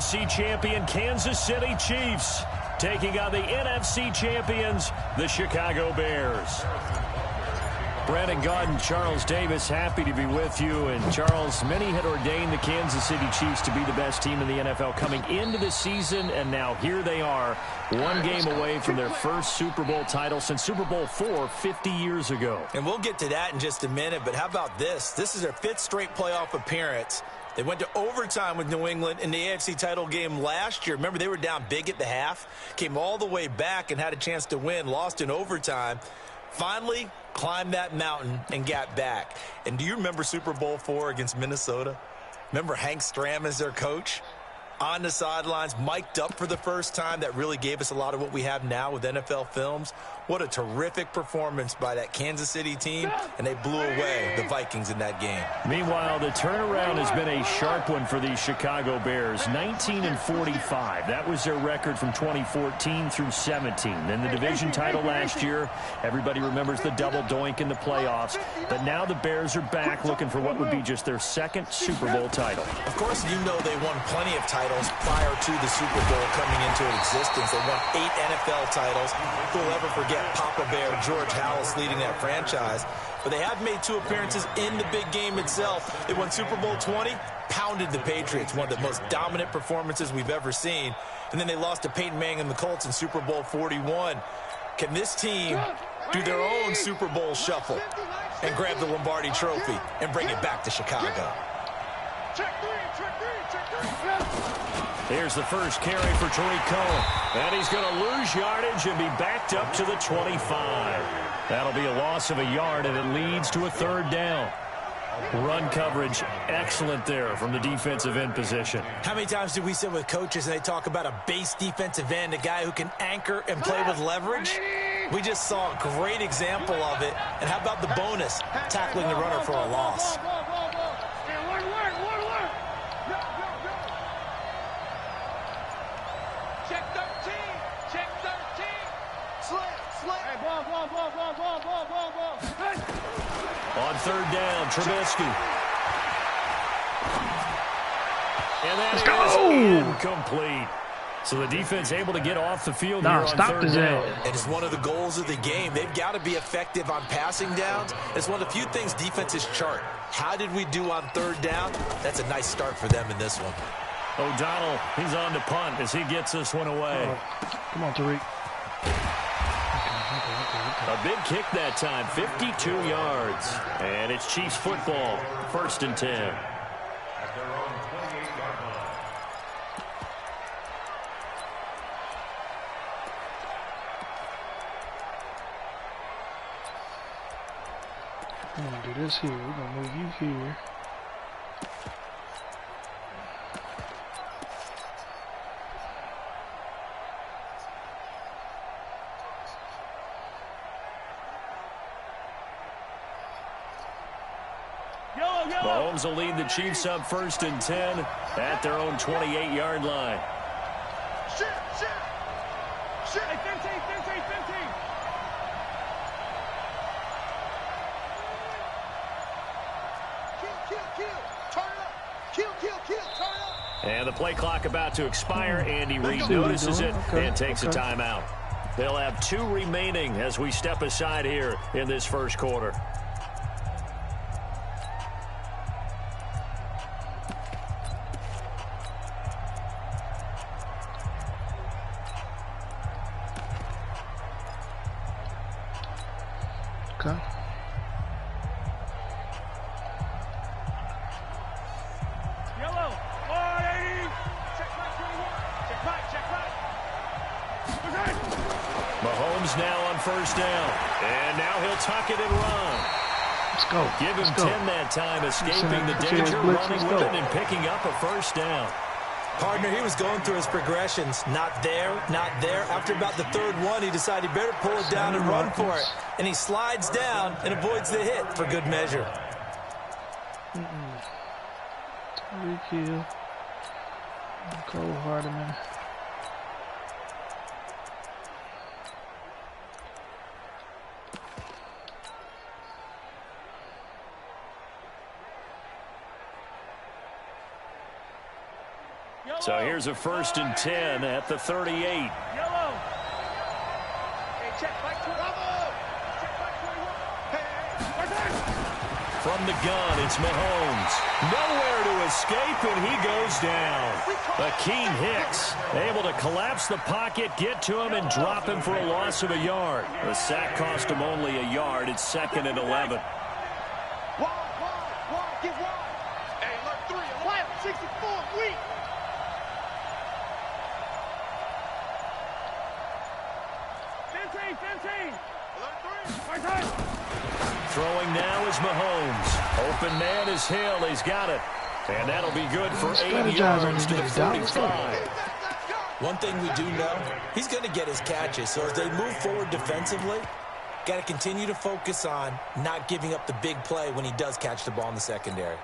AFC champion Kansas City Chiefs taking on the NFC champions, the Chicago Bears. Brandon Gaudin, Charles Davis, happy to be with you. And Charles, many had ordained the Kansas City Chiefs to be the best team in the NFL coming into the season, and now here they are, one game away from their first Super Bowl title since Super Bowl IV 50 years ago. And we'll get to that in just a minute, but how about this? This is their 5th straight playoff appearance. They went to overtime with New England in the AFC title game last year. Remember, they were down big at the half, came all the way back and had a chance to win, lost in overtime. Finally climbed that mountain and got back. And do you remember Super Bowl IV against Minnesota? Remember Hank Stram as their coach? On the sidelines, mic'd up for the first time. That really gave us a lot of what we have now with NFL films. What a terrific performance by that Kansas City team, and they blew away the Vikings in that game. Meanwhile, the turnaround has been a sharp one for the Chicago Bears. 19-45. That was their record from 2014 through 17. Then the division title last year. Everybody remembers the double doink in the playoffs. But now the Bears are back looking for what would be just their 2nd Super Bowl title. Of course, you know they won plenty of titles prior to the Super Bowl coming into existence. They won 8 NFL titles. Who'll ever forget Papa Bear, George Halas leading that franchise. But they have made 2 appearances in the big game itself. They won Super Bowl 20, pounded the Patriots, one of the most dominant performances we've ever seen. And then they lost to Peyton Manning and the Colts in Super Bowl 41. Can this team do their own Super Bowl shuffle and grab the Lombardi Trophy and bring it back to Chicago? Here's the first carry for Tariq Cohen. And he's going to lose yardage and be backed up to the 25. That'll be a loss of a yard, and it leads to a 3rd down. Run coverage, excellent there from the defensive end position. How many times do we sit with coaches and they talk about a base defensive end, a guy who can anchor and play with leverage? We just saw a great example of it. And how about the bonus, tackling the runner for a loss? On 3rd down, Trubisky. And that is incomplete. So the defense able to get off the field here on 3rd down. And it's one of the goals of the game. They've got to be effective on passing downs. It's one of the few things defenses chart. How did we do on 3rd down? That's a nice start for them in this one. O'Donnell, he's on to punt as he gets this one away. Come on, Tariq. A big kick that time, 52 yards. And it's Chiefs football, 1st and 10. We're going to do this here. We're going to move you here. Mahomes will lead the Chiefs up 1st and 10 at their own 28-yard line. And the play clock about to expire. Andy Reid notices it and takes a timeout. They'll have 2 remaining as we step aside here in this first quarter. Okay. Yellow, 180. Check back, 21. Check back. Mahomes now on 1st down. And now he'll tuck it and run. Let's go. Give him 10 that time, escaping the danger, running with it, and picking up a 1st down. Partner, he was going through his progressions. Not there, not there. After about the 3rd one, he decided he better pull it down and run for it. And he slides down and avoids the hit for good measure. Tariq Hill. Cole Hardeman. So here's a 1st and 10 at the 38. Yellow. Hey, check back 20. Check back 21. From the gun, it's Mahomes. Nowhere to escape, and he goes down. Akeem Hicks able to collapse the pocket, get to him, and drop him for a loss of a yard. The sack cost him only a yard. It's 2nd and 11. Wide, get wide. Hey, alert 3, alert 64, weak. Throwing now is Mahomes. Open man is Hill. He's got it. And that'll be good for 8 yards to the 45. One thing we do know, he's going to get his catches. So as they move forward defensively, got to continue to focus on not giving up the big play when he does catch the ball in the secondary.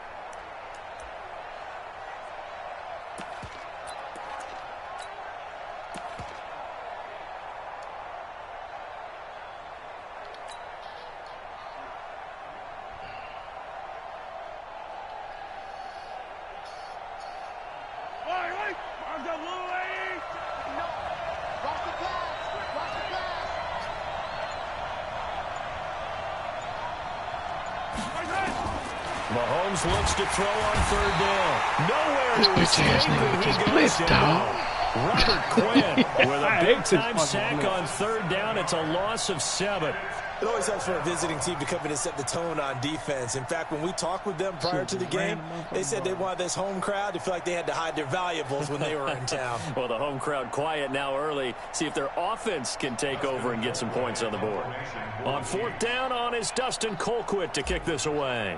Mahomes looks to throw on 3rd down. Nowhere to escape, and he goes down. Robert Quinn with a big-time sack on 3rd down. It's a loss of 7. It always helps for a visiting team to come in and set the tone on defense. In fact, when we talked with them prior to the game, they said they wanted this home crowd to feel like they had to hide their valuables when they were in town. Well, the home crowd quiet now early. See if their offense can take over and get some points on the board. On 4th down, on is Dustin Colquitt to kick this away.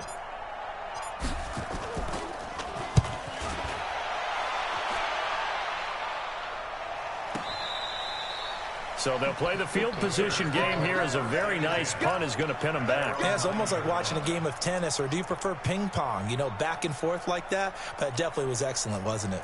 So they'll play the field position game here as a very nice punt is going to pin them back. Yeah, it's almost like watching a game of tennis, or do you prefer ping pong? You know, back and forth like that? But it definitely was excellent, wasn't it?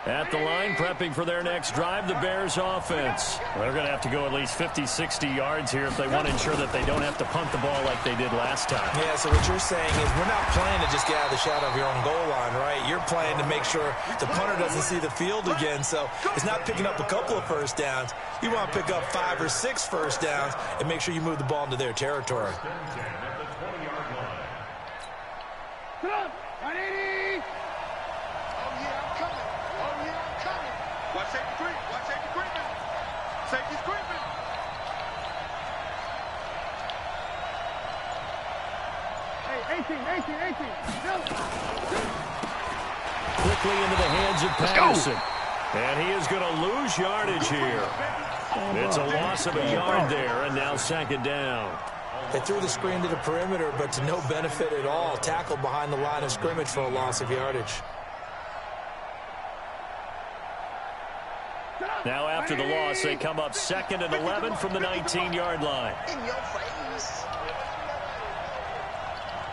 At the line, prepping for their next drive, the Bears offense. They're going to have to go at least 50, 60 yards here if they want to ensure that they don't have to punt the ball like they did last time. Yeah, so what you're saying is we're not playing to just get out of the shadow of your own goal line, right? You're playing to make sure the punter doesn't see the field again. So it's not picking up a couple of first downs. You want to pick up 5 or 6 first downs and make sure you move the ball into their territory. Come on, 180. Watch safety creep. Watch safety creeping. Safety's creeping. Hey, 18. Quickly into the hands of Patterson. And he is going to lose yardage here. It's a loss of a yard there, and now 2nd down. They threw the screen to the perimeter, but to no benefit at all. Tackled behind the line of scrimmage for a loss of yardage. Now after the loss, they come up 2nd and 11 from the 19-yard line. In your face.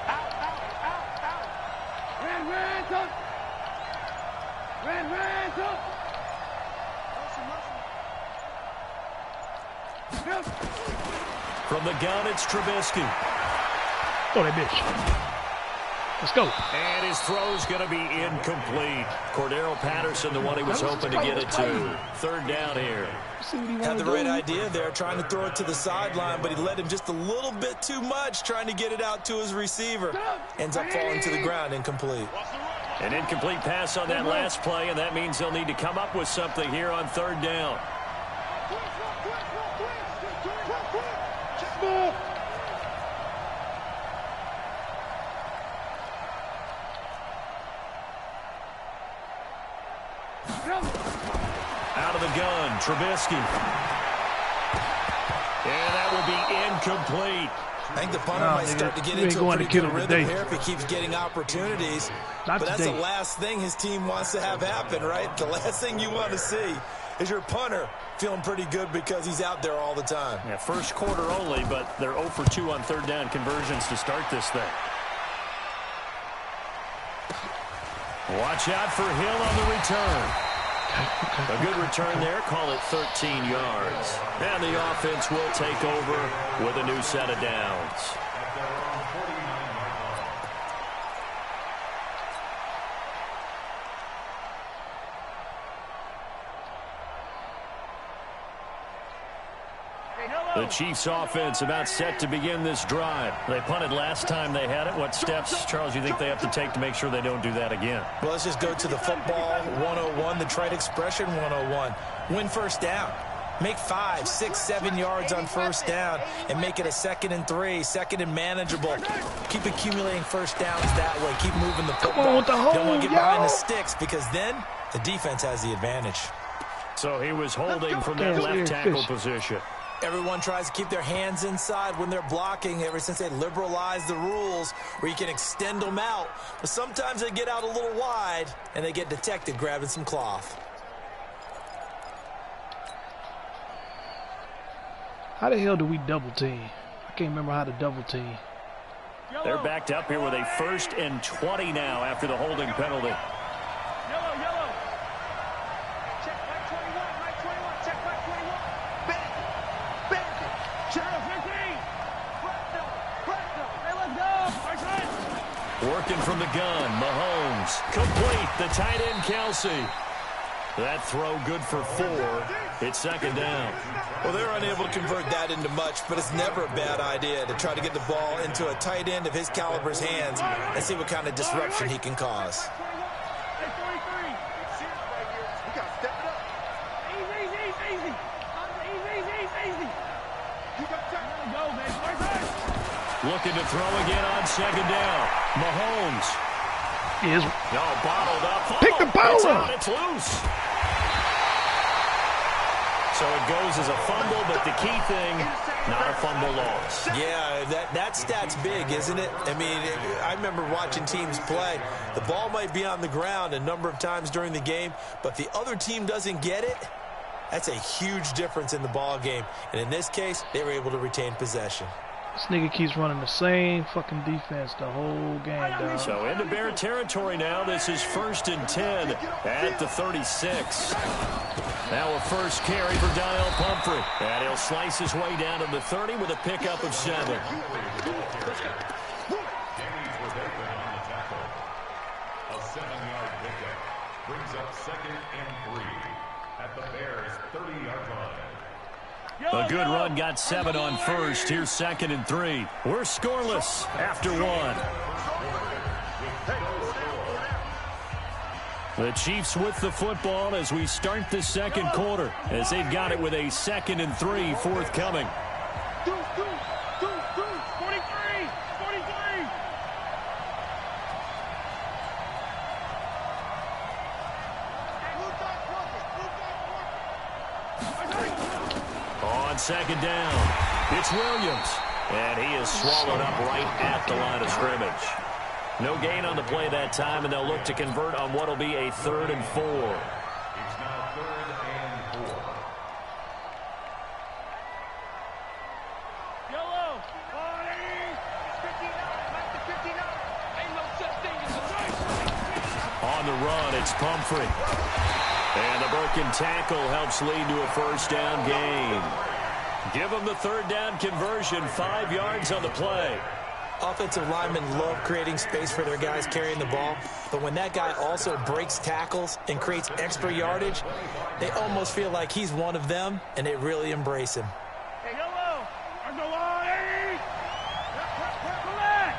Out. Red, up. Red, up. From the gun, it's Trubisky. Throw that bitch. Let's go. And his throw's going to be incomplete. Cordero Patterson, the one he was hoping to get it to. 3rd down here. Had the right idea there, trying to throw it to the sideline, but he led him just a little bit too much, trying to get it out to his receiver. Ends up falling to the ground, incomplete. An incomplete pass on that last play, and that means they'll need to come up with something here on 3rd down. Out of the gun, Trubisky. And that will be incomplete. I think the punter might start to get into a pretty good rhythm here if he keeps getting opportunities. But that's the last thing his team wants to have happen, right? The last thing you want to see is your punter feeling pretty good because he's out there all the time. Yeah, first quarter only, but they're 0 for 2 on 3rd down conversions to start this thing. Watch out for Hill on the return. A good return there. Call it 13 yards. And the offense will take over with a new set of downs. The Chiefs offense about set to begin this drive. They punted last time they had it. What steps, Charles, you think they have to take to make sure they don't do that again? Well, let's just go to the football 101, the trite expression 101. Win first down. Make 5, 6, 7 yards on first down and make it a 2nd and 3, 2nd and manageable. Keep accumulating first downs that way. Keep moving the football. Don't want to get behind the sticks because then the defense has the advantage. So he was holding from that left tackle position. Everyone tries to keep their hands inside when they're blocking ever since they liberalized the rules where you can extend them out. But sometimes they get out a little wide and they get detected grabbing some cloth. How the hell do we double team? I can't remember how to double team. They're backed up here with a 1st and 20 now after the holding penalty. Yellow. Check right 21, right 21. Check right 21. Bend it. Check 15. Hey, let's go. Working from the gun. Mahomes. Complete. The tight end, Kelsey. That throw good for 4. It's 2nd down. Well, they're unable to convert that into much, but it's never a bad idea to try to get the ball into a tight end of his caliber's hands and see what kind of disruption he can cause. Looking to throw again on 2nd down. Mahomes. Is bottled up. Pick the ball up. It's loose. So it goes as a fumble, but the key thing, not a fumble loss. Yeah, that stat's big, isn't it? I mean, I remember watching teams play. The ball might be on the ground a number of times during the game, but the other team doesn't get it. That's a huge difference in the ball game. And in this case, they were able to retain possession. this nigga keeps running the same fucking defense the whole game, dog. So into Bear territory now. This is 1st and 10 at the 36. Now a first carry for Donnell Pumphrey. And he'll slice his way down to the 30 with a pickup of 7. A 7-yard pickup brings up 2nd and 3 at the Bears' 30-yard line. A good run got 7 on first. Here's 2nd and 3. We're scoreless after 1. The Chiefs with the football as we start the 2nd quarter, as they've got it with a 2nd and 3 forthcoming. 43. On 2nd down, it's Williams, and he is swallowed up right at the line of scrimmage. No gain on the play that time, and they'll look to convert on what will be a 3rd and 4. It's now 3rd and 4. Yellow. 59. Ain't no such thing as a nice. On the run, it's Pumphrey. And the broken tackle helps lead to a 1st down gain. Give them the 3rd down conversion, 5 yards on the play. Offensive linemen love creating space for their guys carrying the ball, but when that guy also breaks tackles and creates extra yardage, they almost feel like he's one of them, and they really embrace him. Hey, yellow. There's no line. Hey. Relax.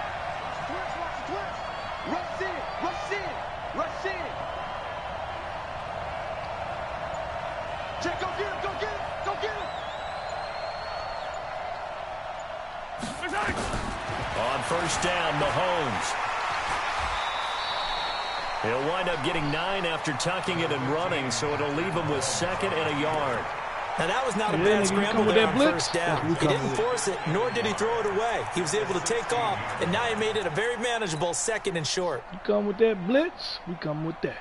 Rush in. Check, go get him. On 1st down, Mahomes. He'll wind up getting 9 after tucking it and running, so it'll leave him with 2nd and a yard. Now, that was not a Yeah, bad you scramble come with there that on blitz? 1st down. He didn't force it, nor did he throw it away. He was able to take off, and now he made it a very manageable 2nd and short. You come with that blitz, we come with that.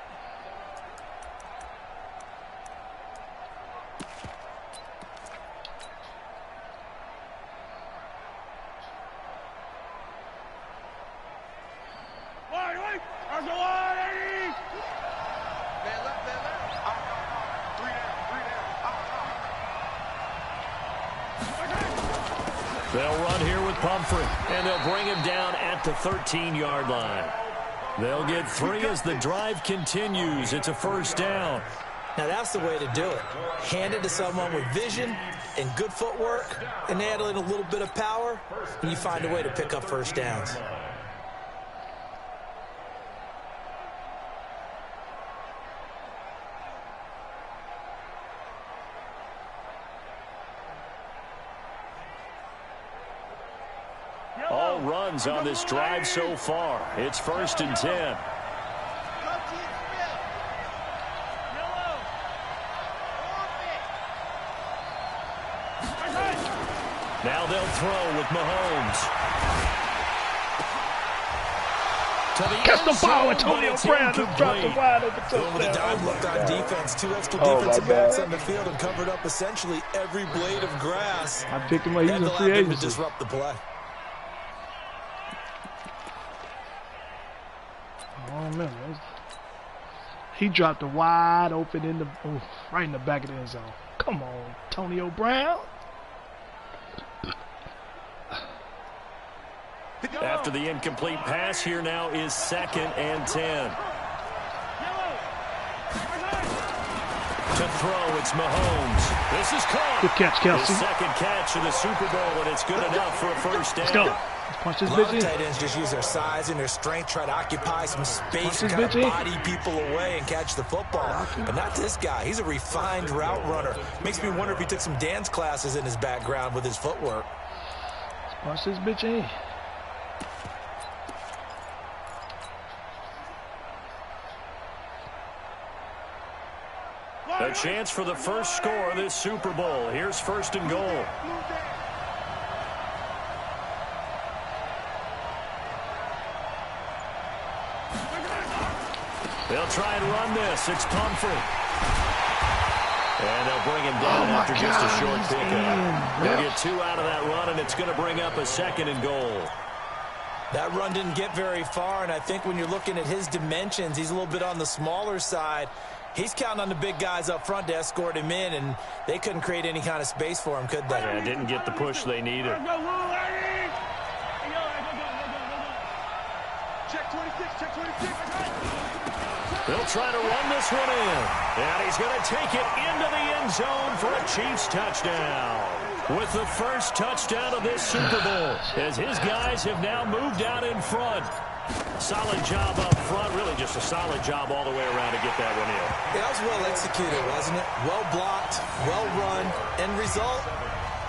They'll run here with Pumphrey, and they'll bring him down at the 13-yard line. They'll get 3 as the drive continues. It's a first down. Now, that's the way to do it. Hand it to someone with vision and good footwork, and add in a little bit of power, and you find a way to pick up first downs. All runs on this drive so far. It's 1st and 10. Now they'll throw with Mahomes. Catch the ball, Antonio Brown just dropped the wide open touchdown. With a dime look on defense, 2 extra defensive backs on the field and covered up essentially every blade of grass. I picked him up. He's a free agent to disrupt the play. Oh man, he dropped a wide open in the right in the back of the end zone. Come on, Antonio Brown. After the incomplete pass, here now is 2nd and 10. To throw, it's Mahomes. This is caught. Good catch, Kelsey. His 2nd catch of the Super Bowl, and it's good enough for a first down. Let's go. Let's punch this A lot bitch of in. tight ends just use their size and their strength, try to occupy some space and kind of body people away and catch the football. But not this guy. He's a refined route runner. Makes me wonder if he took some dance classes in his background with his footwork. Let's punch this bitch in. A chance for the first score of this Super Bowl. Here's 1st and goal. They'll try and run this. It's Pumphrey. And they'll bring him down after just a short pickup. They'll get 2 out of that run, and it's going to bring up a 2nd and goal. That run didn't get very far, and I think when you're looking at his dimensions, he's a little bit on the smaller side. He's counting on the big guys up front to escort him in, and they couldn't create any kind of space for him, could they? Yeah, didn't get the push they needed. Check 26, check 26. They'll try to run this one in. And he's going to take it into the end zone for a Chiefs touchdown. With the first touchdown of this Super Bowl, as his guys have now moved out in front. Solid job up front, really just a solid job all the way around to get that one in. Yeah, that was well executed, wasn't it? Well blocked, well run. End result,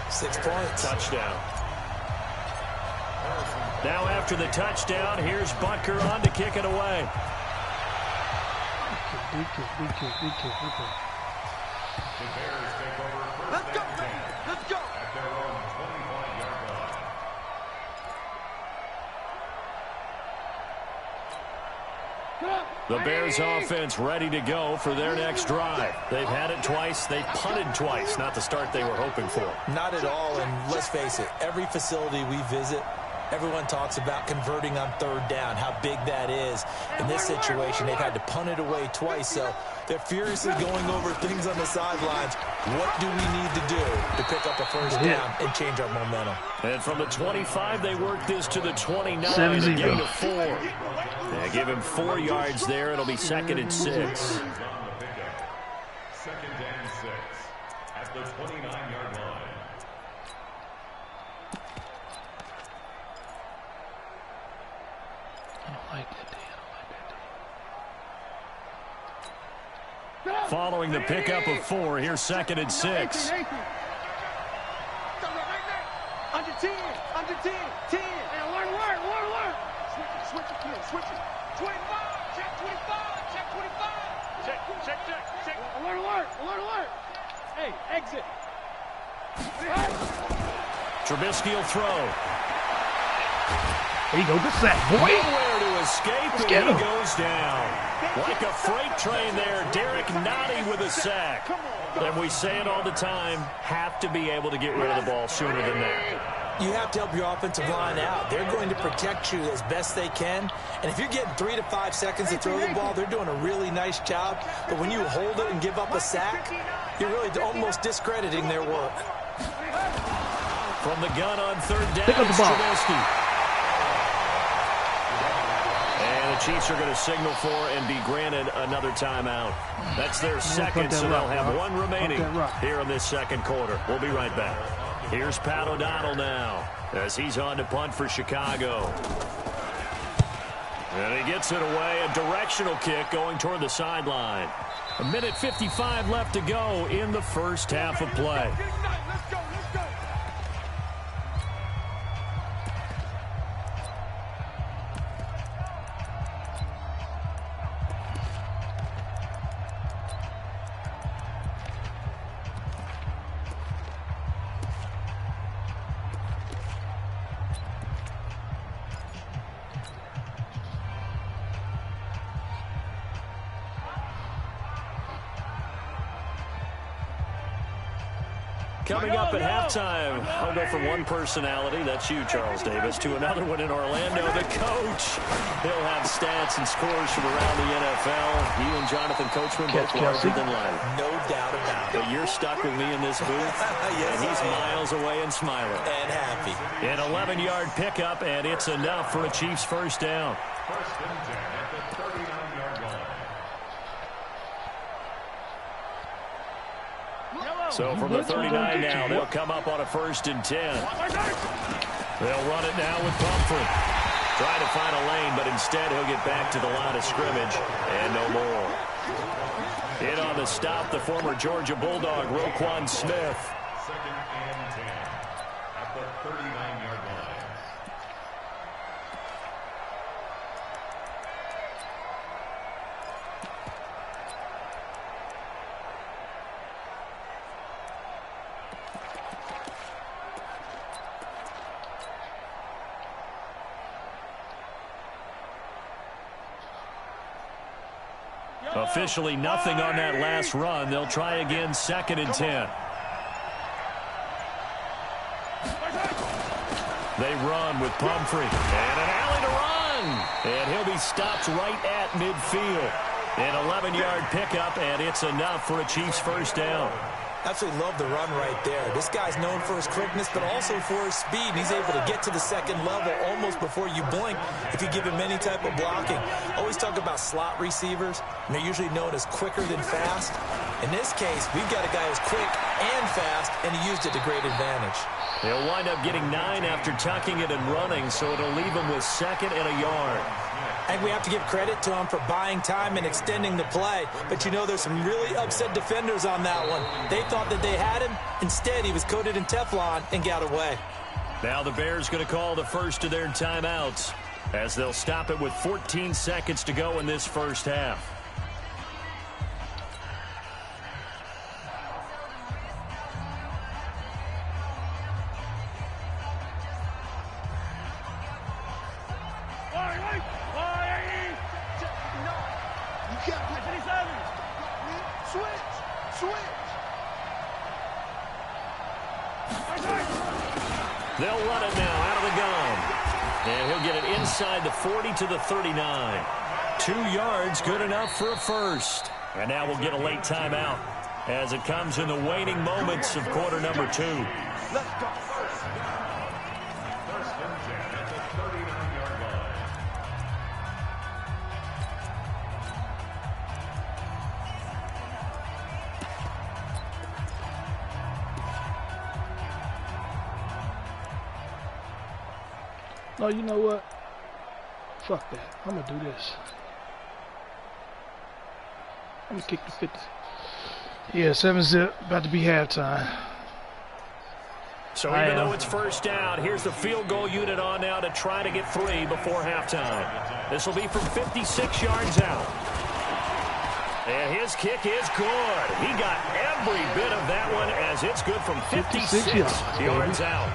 6 points. Touchdown. Now after the touchdown, here's Butker on to kick it away. Big kick. The Bears take over first Let's go, and 10 baby. Let's go. at their own 25-yard line. The Bears offense ready to go for their next drive. They've had it twice. They've punted twice. Not the start they were hoping for. Not at all, and let's face it, every facility we visit, everyone talks about converting on 3rd down, how big that is. In this situation, they've had to punt it away twice, so they're furiously going over things on the sidelines. What do we need to do to pick up a first down and change our momentum? And from the 25, they work this to the 29, a 7-0. gain of 4. They give him 4 yards there. It'll be 2nd and 6. 2nd and 6 at the 29-yard line. I don't like that. Following the pickup of 4, here's 2nd and 6. Under 10, 10. And alert. Switch it. 25, check 25. Check. Alert. Hey, exit. Trubisky will throw. There you go, good sack, boy. Nowhere to escape, Let's and get he him. goes down. Like a freight train there, Derek Nottie with a sack. And we say it all the time, have to be able to get rid of the ball sooner than that. you have to help your offensive line out. They're going to protect you as best they can. And if you're getting 3 to 5 seconds to throw the ball, they're doing a really nice job. But when you hold it and give up a sack, you're really almost discrediting their work. From the gun on third down, pick up the ball. Trubisky. And the Chiefs are going to signal for and be granted another timeout. That's their second, so they'll have one remaining here in this second quarter. We'll be right back. Here's Pat O'Donnell now as he's on to punt for Chicago. And he gets it away, a directional kick going toward the sideline. 1:55 left to go in the first half of play. Coming up at halftime, I'll go from one personality, that's you, Charles Davis, to another one in Orlando, the coach. He'll have stats and scores from around the NFL. He and Jonathan Coachman both larger than life. No doubt about it. But you're stuck with me in this booth, yes, and he's miles away and smiling. And happy. An 11-yard pickup, and it's enough for a Chiefs first down. First and 10 at the 39-yard line. So from the 39 now, they'll come up on a 1st and 10. They'll run it now with Pumphrey. Trying to find a lane, but instead he'll get back to the line of scrimmage, and no more. In on the stop, the former Georgia Bulldog, Roquan Smith. Second and 10 at the 39-yard line. Officially nothing on that last run. They'll try again, 2nd and 10. They run with Pumphrey. And an alley to run. And he'll be stopped right at midfield. An 11-yard pickup, and it's enough for a Chiefs first down. Absolutely love the run right there. This guy's known for his quickness, but also for his speed. He's able to get to the second level almost before you blink if you give him any type of blocking. Always talk about slot receivers, and they're usually known as quicker than fast. In this case, we've got a guy who's quick and fast, and he used it to great advantage. He'll wind up getting 9 after tucking it and running, so it'll leave him with 2nd and a yard. I think we have to give credit to him for buying time and extending the play. But, you know, there's some really upset defenders on that one. They thought that they had him. Instead, he was coated in Teflon and got away. Now the Bears going to call the first of their timeouts as they'll stop it with 14 seconds to go in this first half. They'll run it now out of the gun. And he'll get it inside the 40 to the 39. 2 yards, good enough for a first. And now we'll get a late timeout as it comes in the waning moments of quarter number 2. Let's go first. First and 10 at the 39-yard line. No, you know what? Fuck that. I'm going to do this. I'm going to kick the 50. Yeah, 7-zip. About to be halftime. So even though it's first down, here's the field goal unit on now to try to get 3 before halftime. This will be from 56 yards out. And his kick is good. He got every bit of that one as it's good from 56 yards out.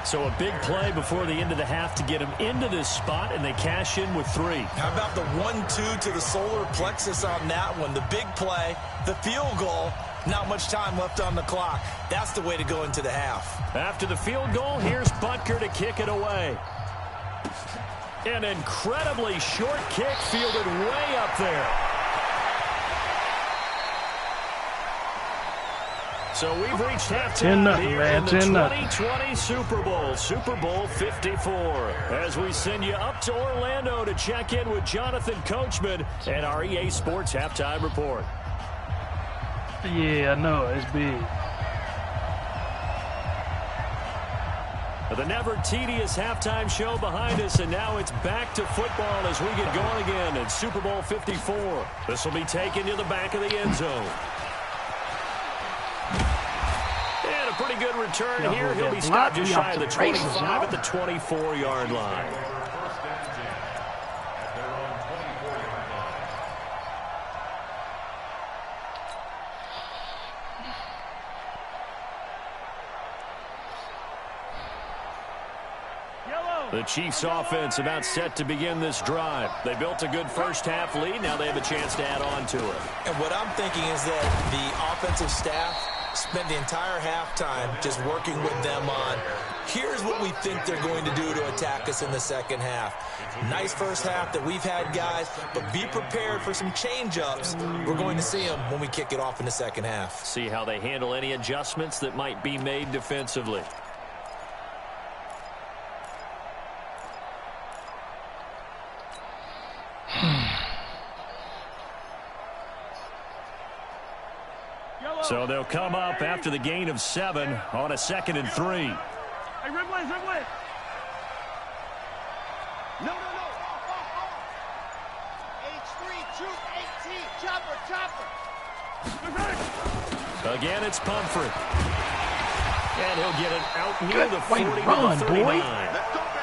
So a big play before the end of the half to get them into this spot, and they cash in with 3. How about the 1-2 to the solar plexus on that one? The big play, the field goal, not much time left on the clock. That's the way to go into the half. After the field goal, here's Butker to kick it away. An incredibly short kick fielded way up there. So we've reached halftime here in the 2020 Super Bowl, Super Bowl 54. As we send you up to Orlando to check in with Jonathan Coachman and our EA Sports Halftime Report. Yeah, I know. It's big. The never tedious halftime show behind us, and now it's back to football as we get going again in Super Bowl 54. This will be taken to the back of the end zone. And a pretty good return here. He'll be stopped just shy of the 25 at the 24-yard line. The Chiefs offense about set to begin this drive. They built a good first half lead. Now they have a chance to add on to it. And what I'm thinking is that the offensive staff spent the entire halftime just working with them on, here's what we think they're going to do to attack us in the second half. Nice first half that we've had, guys, but be prepared for some change-ups. We're going to see them when we kick it off in the second half. See how they handle any adjustments that might be made defensively. So they'll come up after the gain of 7 on a 2nd and 3. Hey, Ridley. No. H3, troop 18, chopper. Again, it's Pumphrey. And he'll get it out near Good the 40 to run, the boy. 39.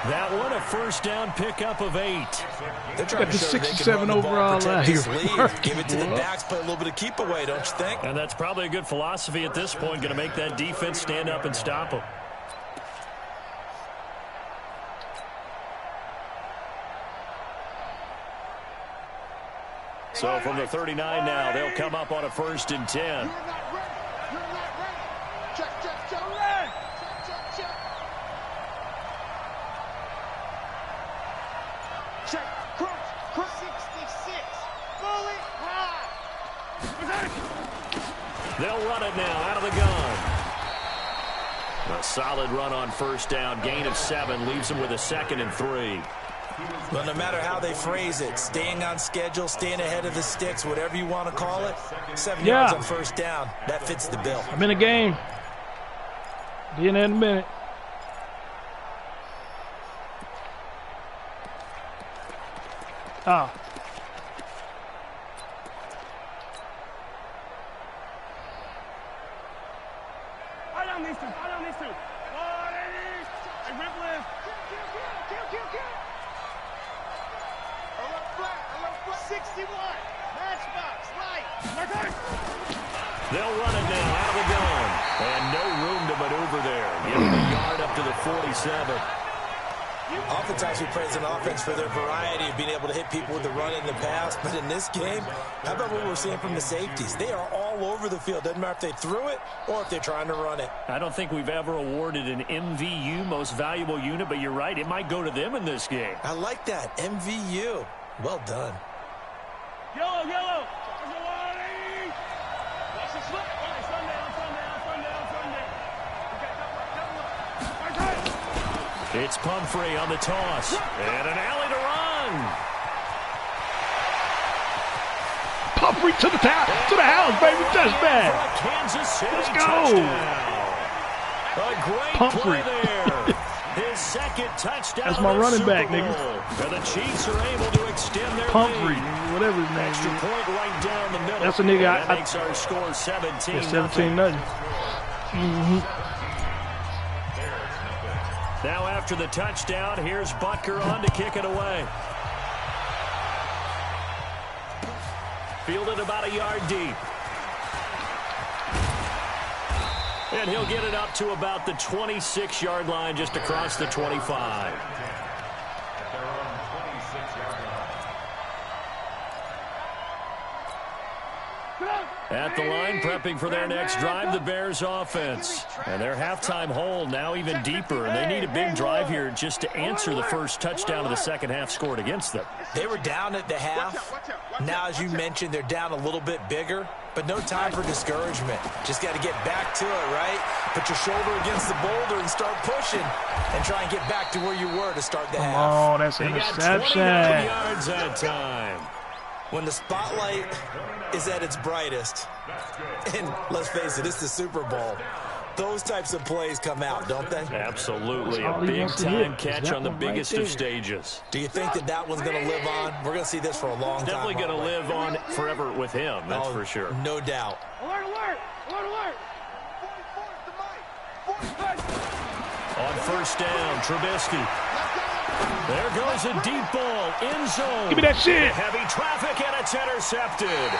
That one a first down pickup of 8. They're trying Got to the show they can 67 run the ball, overall protect this lead. out Give it to the here. backs, play a little bit of keep away, don't you think? And that's probably a good philosophy at this point, going to make that defense stand up and stop them. So from the 39 now, they'll come up on a 1st and 10. You're not ready. Check. Check. Cross 66. Fully high. They'll run it now out of the gun. A solid run on first down. Gain of 7 leaves them with a 2nd and 3. Well, no matter how they phrase it, staying on schedule, staying ahead of the sticks, whatever you want to call it, 7 yards on first down, that fits the bill. I'm in the game. Be in there in a minute. Ah. I don't need to. Hey, Ridley. Kill. Alert flat. 61. Matchbox, right. They'll run it now out of the gun. And no room to maneuver there. Giving a yard up to the 47. Oftentimes we praise an offense for their variety of being able to hit people with the run in the pass, but in this game, how about what we're seeing from the safeties? They are all over the field. Doesn't matter if they threw it or if they're trying to run it. I don't think we've ever awarded an MVU, most valuable unit, but you're right, it might go to them in this game. I like that. MVU. Well done. Yellow. Watch the slip. Sun down. It's Pumphrey on the toss. And an alley to run. Pumphrey to the house, baby. Touchdown. Kansas City Let's go. touchdown. A great Pumphrey. play there. His 2nd touchdown. That's my of the running Super back, Bowl. nigga. And the Chiefs are able to extend their Pumphrey, lead. whatever his name Extra is. point right down the middle. That's a nigga That I makes our score 17. Yeah, 17-0. Now after the touchdown, here's Butker on to kick it away. Fielded about a yard deep. And he'll get it up to about the 26-yard line, just across the 25. At the line, prepping for their next drive, the Bears offense. And their halftime hole now even deeper, and they need a big drive here just to answer the first touchdown of the second half scored against them. They were down at the half. Now, as you mentioned, they're down a little bit bigger, but no time for discouragement. Just got to get back to it, right? Put your shoulder against the boulder and start pushing and try and get back to where you were to start the half. Oh, that's an interception. Got 29 yards that time. When the spotlight is at its brightest, and let's face it, it's the Super Bowl, those types of plays come out, don't they? Absolutely. A big-time catch on the biggest of stages. Do you think that one's going to live on? We're going to see this for a long time. Definitely going to live on forever with him, that's for sure. No doubt. Alert, alert, alert, alert. On first down, Trubisky. There goes a deep ball, end zone. Give me that shit. Heavy traffic, and it's intercepted.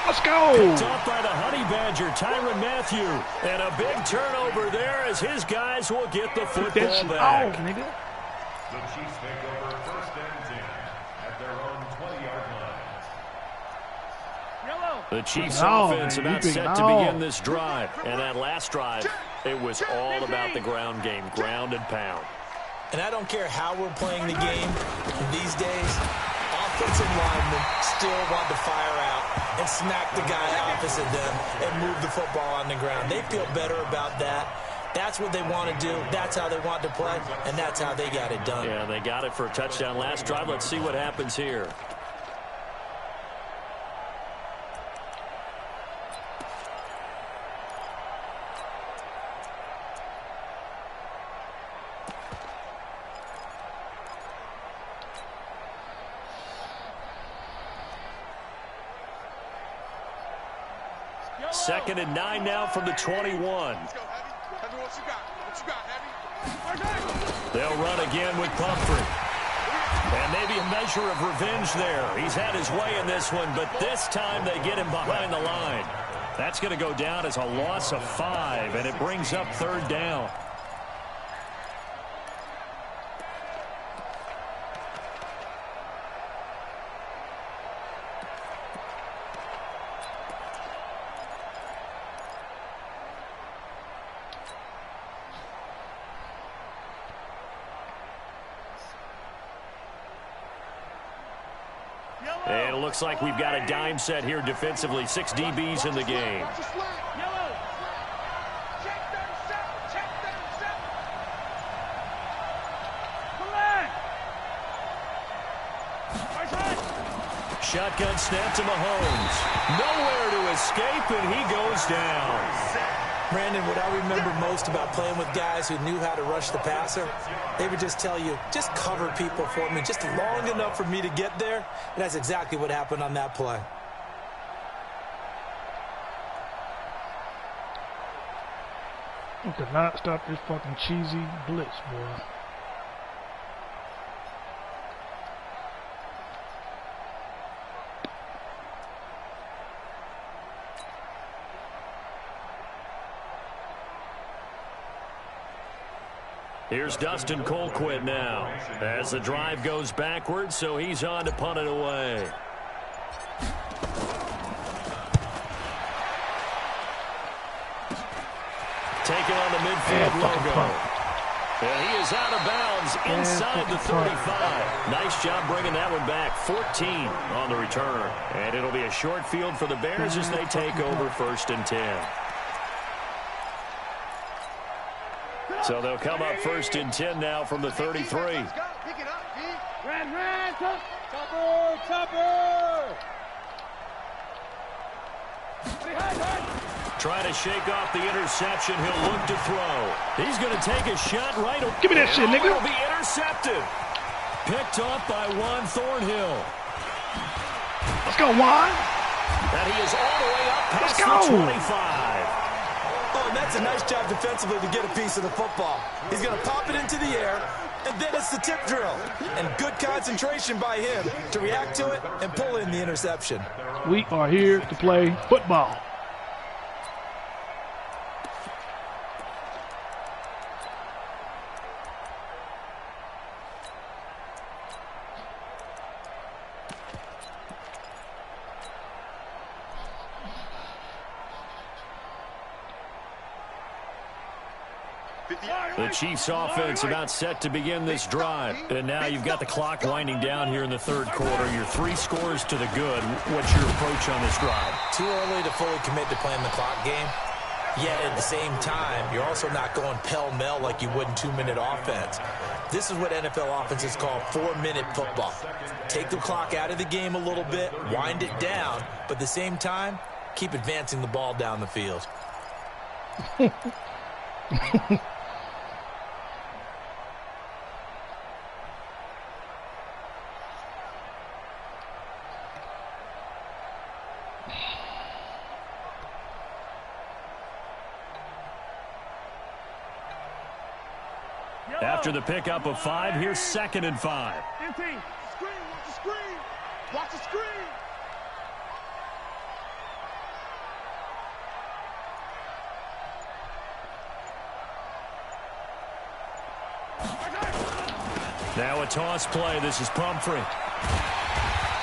Let's go. Picked off by the Honey Badger, Tyrann Mathieu. And a big turnover there as his guys will get the football back. Oh, nigga. The Chiefs take over first and 10 at their own 20-yard line. The Chiefs offense about set to begin this drive. And that last drive, it was all about the ground game, ground and pound. And I don't care how we're playing the game these days, offensive linemen still want to fire out and smack the guy opposite them and move the football on the ground. They feel better about that. That's what they want to do. That's how they want to play, and that's how they got it done. Yeah, they got it for a touchdown last drive. Let's see what happens here. Second and 9 now from the 21. They'll run again with Pumphrey. And maybe a measure of revenge there. He's had his way in this one, but this time they get him behind the line. That's going to go down as a loss of 5, and it brings up third down. And it looks like we've got a dime set here defensively. 6 DBs in the game. Shotgun snap to Mahomes. Nowhere to escape, and he goes down. Brandon, what I remember most about playing with guys who knew how to rush the passer, they would just tell you, just cover people for me, just long enough for me to get there. And that's exactly what happened on that play. You could not stop this fucking cheesy blitz, boy. Here's Dustin Colquitt now as the drive goes backwards, so he's on to punt it away. Taking on the midfield logo. And he is out of bounds inside the 35. Nice job bringing that one back. 14 on the return. And it'll be a short field for the Bears as they take over first and 10. So they'll come up first and 10 now from the 33. Trying to shake off the interception. He'll look to throw. He's going to take a shot right. Give me that shit, nigga. Will be intercepted. Picked off by Juan Thornhill. Let's go, Juan. And he is all the way up past the 25. Oh, and that's a nice job defensively to get a piece of the football. He's going to pop it into the air, and then it's the tip drill. And good concentration by him to react to it and pull in the interception. We are here to play football. The Chiefs offense about set to begin this drive. And now you've got the clock winding down here in the third quarter. You're 3 scores to the good. What's your approach on this drive? Too early to fully commit to playing the clock game. Yet at the same time, you're also not going pell-mell like you would in 2-minute offense. This is what NFL offenses call 4-minute football. Take the clock out of the game a little bit, wind it down, but at the same time, keep advancing the ball down the field. After the pickup of 5, here's 2nd and 5. Screen, watch the screen. Watch the screen. Now a toss play. This is Pumphrey.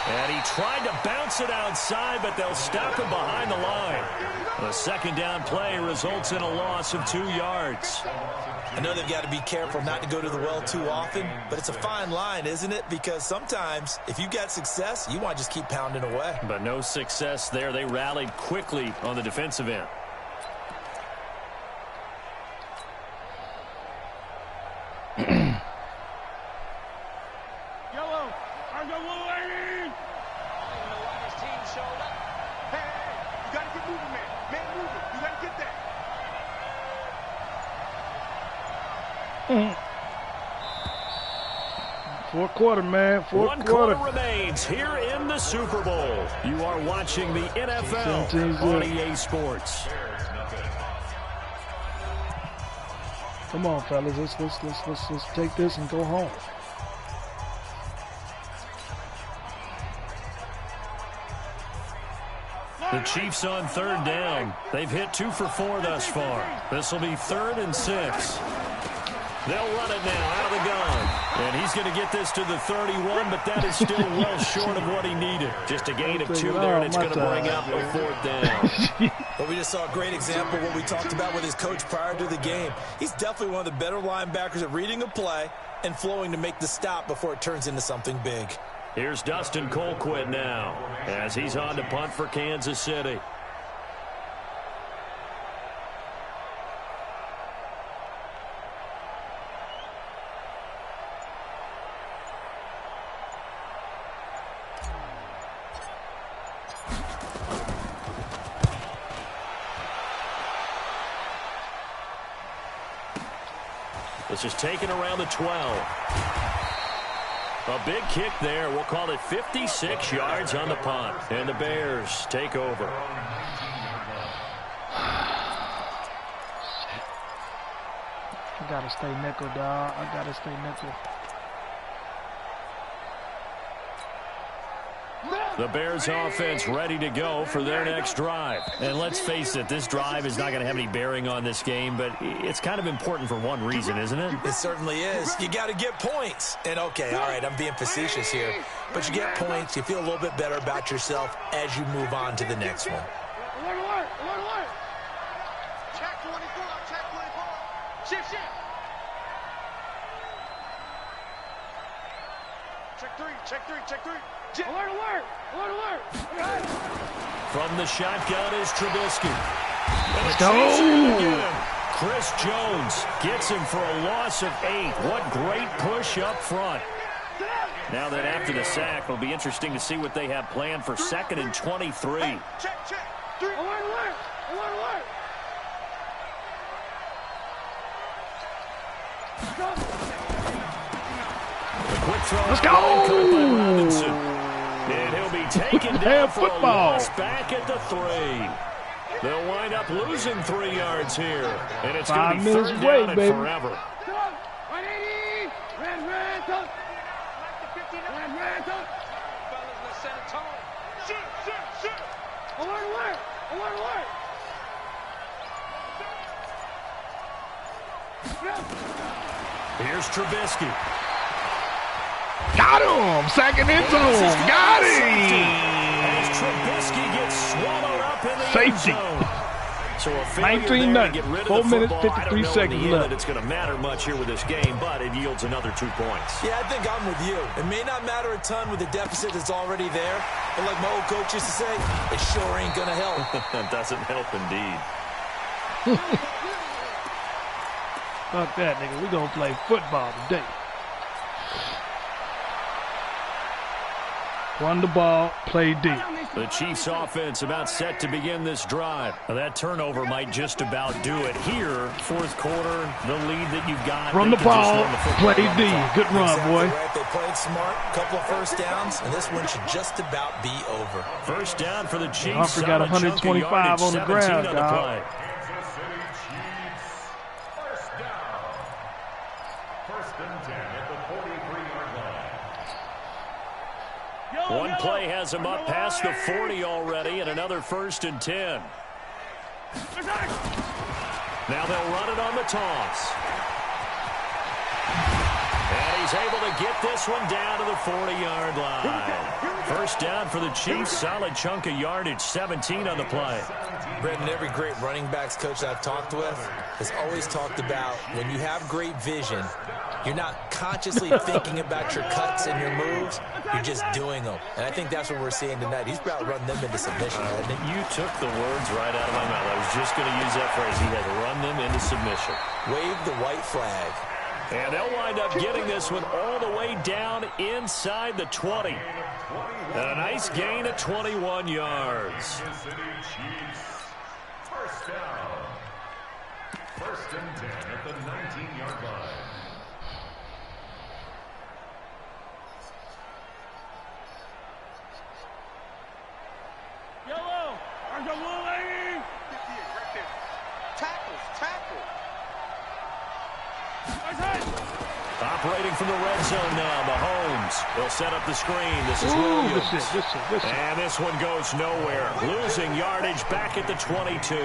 And he tried to bounce it outside, but they'll stop him behind the line. A 2nd down play results in a loss of 2 yards. I know they've got to be careful not to go to the well too often, but it's a fine line, isn't it? Because sometimes, if you got success, you want to just keep pounding away. But no success there. They rallied quickly on the defensive end. Yellow, are you waiting? His team showed up. Hey, you got to get moving, man. Man, moving. You got to get that. Fourth quarter, man. Fourth One quarter. quarter remains here in the Super Bowl. You are watching the NFL on EA Sports. Come on, fellas. Let's take this and go home. The Chiefs on 3rd down. They've hit 2 for 4 thus far. This will be 3rd and 6. They'll run it now out of the gun. And he's going to get this to the 31, but that is still well short of what he needed. Just a gain of 2 there, and it's going to bring up a 4th down. Well, we just saw a great example of what we talked about with his coach prior to the game. He's definitely one of the better linebackers at reading a play and flowing to make the stop before it turns into something big. Here's Dustin Colquitt now as he's on to punt for Kansas City. This is taken around the 12. A big kick there. We'll call it 56 yards on the punt. And the Bears take over. I gotta stay nickel, dog. I gotta stay nickel. The Bears offense ready to go for their next drive. And let's face it, this drive is not going to have any bearing on this game, but it's kind of important for one reason, isn't it? It certainly is. You got to get points. And, okay, all right, I'm being facetious here. But you get points, you feel a little bit better about yourself as you move on to the next one. Alert. Check 24, check 24. Shift. Check three. Alert. From the shotgun is Trubisky. Let's go. Chris Jones gets him for a loss of 8. What great push up front. Now that after the sack, it'll be interesting to see what they have planned for 2nd and 23. Check. Alert. A quick throw. Let's go. Caught by Robinson. And he'll be taken down for a loss back at the 3. They'll wind up losing 3 yards here. And it's going to be 3rd down and forever. Alert. Here's Trubisky. Got him! 2nd end zone. Got him! As Trubisky gets swallowed up in the Safety. end zone. So a failure 19-0. there to get rid of 4 the minutes, football. 53 I don't know seconds in the end left. that it's going to matter much here with this game, but it yields another 2 points. Yeah, I think I'm with you. It may not matter a ton with the deficit that's already there, but like my old coach used to say, it sure ain't going to help. That doesn't help indeed. Fuck that, nigga. We gonna play football today. Run the ball, play D. The Chiefs offense about set to begin this drive. Now, that turnover might just about do it here. Fourth quarter, the lead that you've got. Run the ball, play D. Good run, Exactly boy. right. They played smart, couple of first downs, and this one should just about be over. First down for the Chiefs. Humphrey got 125 on the ground, dog. Kansas City Chiefs. First down. First and 10 at the 43-yard line. One play has him up past the 40 already, and another first and 10. Now they'll run it on the toss. And he's able to get this one down to the 40-yard line. First down for the Chiefs. Solid chunk of yardage, 17 on the play. Brendan, every great running backs coach I've talked with has always talked about when you have great vision, you're not consciously thinking about your cuts and your moves. You're just doing them. And I think that's what we're seeing tonight. He's about to run them into submission, hasn't he? You took the words right out of my mouth. I was just going to use that phrase. He had run them into submission. Wave the white flag. And they'll wind up getting this one all the way down inside the 20. And a nice gain of 21 yards. Kansas City Chiefs. First down. First and 10 at the 19-yard line. Yellow. There's a blue lady. Right there. Tackle. Operating from the red zone now, Mahomes. They'll set up the screen. This is Ooh, Williams. good shit. And this one goes nowhere. Losing yardage back at the 22.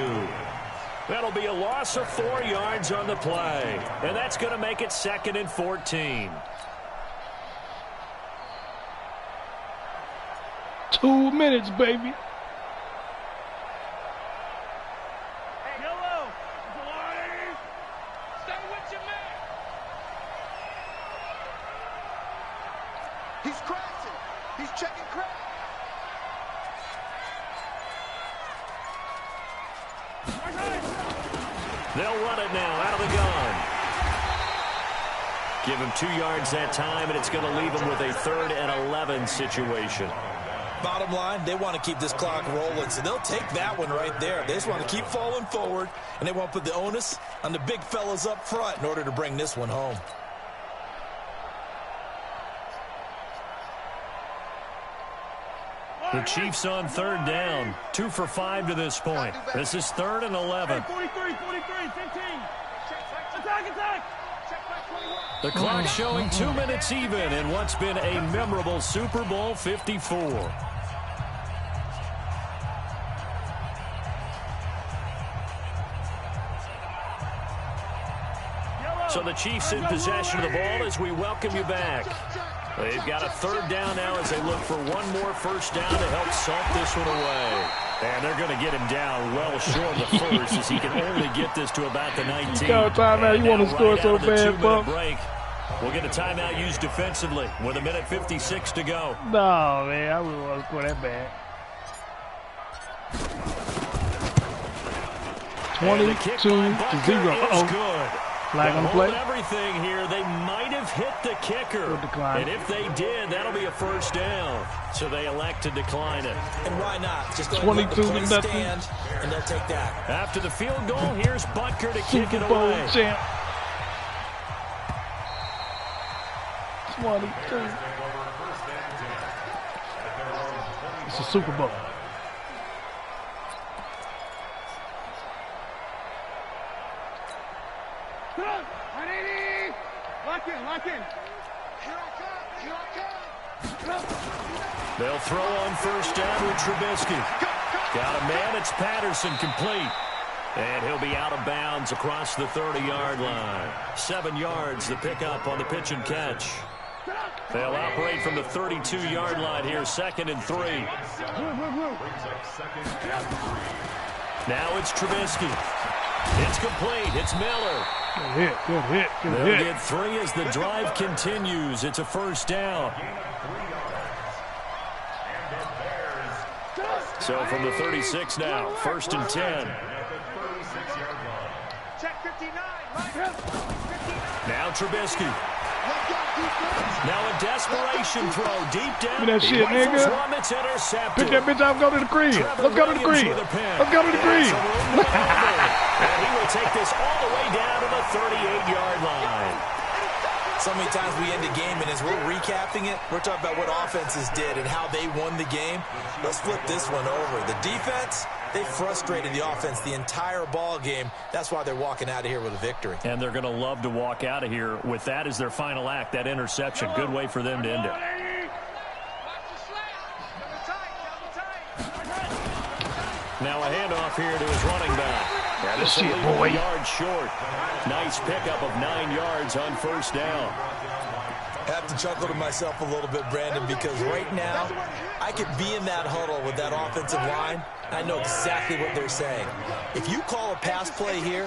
That'll be a loss of 4 yards on the play. And that's going to make it 2nd and 14. 2 minutes, baby. Hey, yellow. Stay with your man. He's crashing. He's checking crash. They'll run it now out of the gun. Give him 2 yards that time, and it's going to leave him with a 3rd and 11 situation. Bottom line, they want to keep this clock rolling, so they'll take that one right there. They just want to keep falling forward, and they want to put the onus on the big fellas up front in order to bring this one home. The Chiefs on 3rd down. 2 for 5 to this point. This is 3rd and 11. 43, 15. Attack. The clock showing 2 minutes even in what's been a memorable Super Bowl 54. So the Chiefs in possession of the ball as we welcome you back. They've got a 3rd down now as they look for one more first down to help salt this one away. And they're going to get him down well short of the first as he can only get this to about the 19. Got a timeout. You want to score so bad, bro? Break. We'll get a timeout used defensively with 1:56 to go. No, man. I wouldn't want to score that bad. 22-0. Good. Flag on the play. Everything here. They might have hit the kicker. And if they did, that'll be a first down. So they elect to decline it. And why not? Just go ahead and let the play stand, and they'll take that. After the field goal, here's Butker to kick it Super Bowl away. champ. 22. It's a Super Bowl. Lock in. Here I come. They'll throw on first down with Trubisky. Got a man. It's Patterson complete. And he'll be out of bounds across the 30-yard line. 7 yards the pickup on the pitch and catch. They'll operate from the 32-yard line here, 2nd and 3. Now it's Trubisky. It's complete. It's Miller. Good hit. They'll get 3 as the drive continues. It's a first down. So from the 36 now, 1st and 10. Check 59. Right. 59. Now Trubisky. Now a desperation throw deep down. Give me that shit, Rifles nigga. one that's intercepted. Pick that bitch up, go to the crib. Let's go to the crib. Let's go to the crib. And he will take this all the way down to the 38-yard line. So many times we end a game, and as we're recapping it, we're talking about what offenses did and how they won the game. Let's flip this one over. The defense, they frustrated the offense the entire ball game. That's why they're walking out of here with a victory. And they're going to love to walk out of here with that as their final act, that interception. Good way for them to end it. Now a handoff here to his running back. And this will leave 1 yard short. Nice pickup of 9 yards on first down. I have to chuckle to myself a little bit, Brandon, because right now I could be in that huddle with that offensive line. I know exactly what they're saying. If you call a pass play here,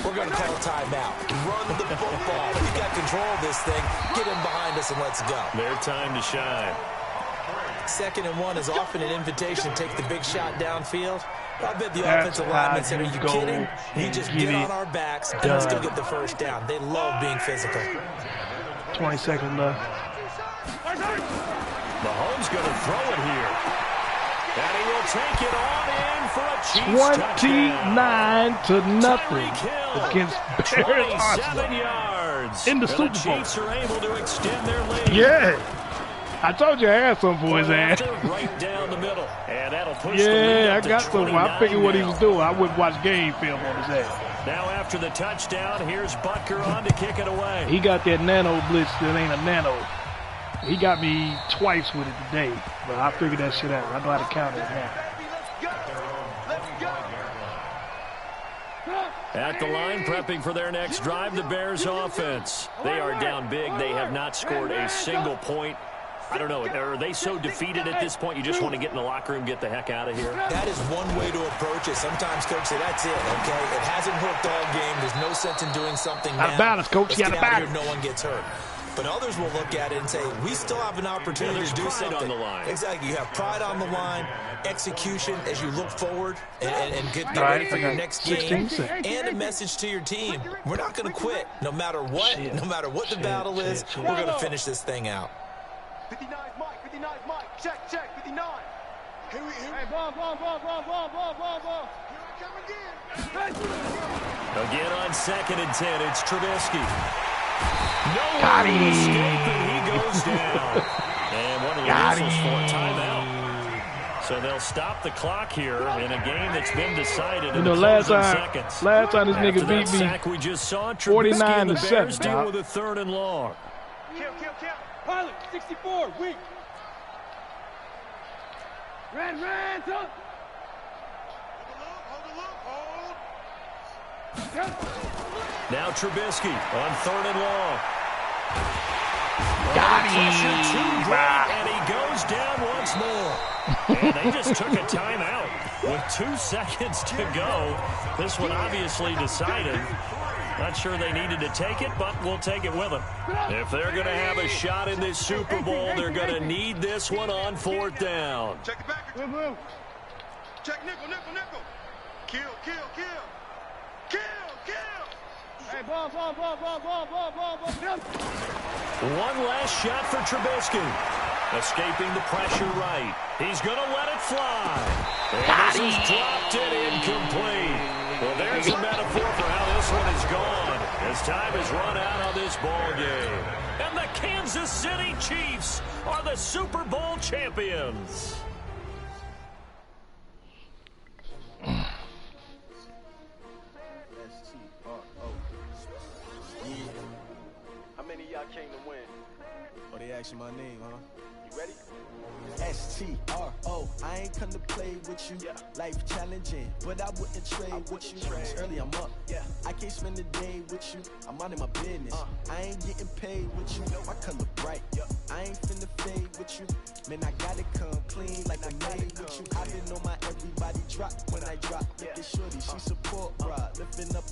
we're going to call a timeout. Run the football. We've got control of this thing. Get in behind us and let's go. Their time to shine. 2nd and 1 is often an invitation to take the big shot downfield. I bet the offensive lineman said, are you kidding? You just get on our backs and let's go get the first down. They love being physical. 20 seconds left. Mahomes going to throw it here. And he will take it on in for a Chiefs 29-0 against Bears. 27 yards. In the Super Bowl. The Chiefs are able to extend their lead. Yeah. I told you I had something for his ass. Right down the middle. And that'll push the lead Yeah, I up to got something. I 29 figured what he was now. doing. I wouldn't watch game film on his ass. Now after the touchdown, here's Butker on to kick it away. He got that nano blitz that ain't a nano. He got me twice with it today, but I figured that shit out. I know how to count it now. At the line, prepping for their next drive, the Bears offense. They are down big. They have not scored a single point. I don't know. Are they so defeated at this point you just want to get in the locker room, get the heck out of here? That is one way to approach it. Sometimes coach say, that's it, okay? It hasn't worked all game. There's no sense in doing something now. Out of balance, coach. Let's You get out of out of balance. here. No one gets hurt. But others will look at it and say, we still have an opportunity to do pride something. on the line. Exactly. You have pride on the line, execution as you look forward and get All right, ready for I your got next 16 game. seconds. And a message to your team. We're not going to quit. No matter what, no matter what the battle is, we're going to finish this thing out. 59 Mike, 59 Mike. Check, 59. Here we Hey, ball. Here Again on 2nd and 10, it's Trubisky. No Got one him. will escape, and he goes down. And one of the whistles for a timeout. So they'll stop the clock here in a game that's been decided in the last closing time seconds. this nigga After that beat me sack we just saw, Trubisky and the 49-7, Bears deal dog. with a 3rd and long. Kill. Pilot, 64, weak. Ran, up. Now Trubisky on 3rd and long. Got Pressure too him. great, and he goes down once more. And they just took a timeout with 2 seconds to go. This one obviously decided. Not sure they needed to take it, but we'll take it with them. If they're going to have a shot in this Super Bowl, they're going to need this one on 4th down. Check the back. Check nickel. Kill. Hey, ball. One last shot for Trubisky. Escaping the pressure right. He's going to let it fly. And this is dropped and incomplete. Well, there's a metaphor for how this one is gone as time has run out on this ball game. And the Kansas City Chiefs are the Super Bowl champions. How many of y'all came to win? Oh, they asking my name, huh? You ready? STRO, I ain't come to play with you. Life challenging, but I wouldn't trade with you. It's early, I'm up. I can't spend the day with you. I'm out of my business. I ain't getting paid with you. My color bright. I ain't finna fade with you. Man, I gotta come clean like I made with you. I didn't know my everybody. body drop when I drop. Look at shorty, she support ride. Lifting up,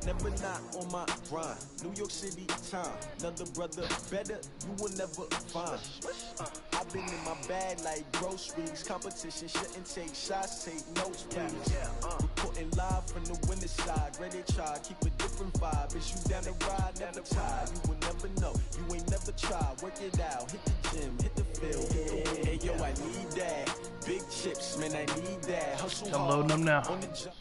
never not on my grind. New York City time, another brother better, you will never find. I've been in my bag like groceries. Competition shouldn't take shots, take notes, please. Reporting live from the winner side. Ready to try, keep a different vibe. Is you down the ride, never tired. You will never know, you ain't never tried. Work it out, hit the gym, hit the field. Hey yo, I need that. Big chips, man, I need that. Hustle I'm loading them now. hard on the job.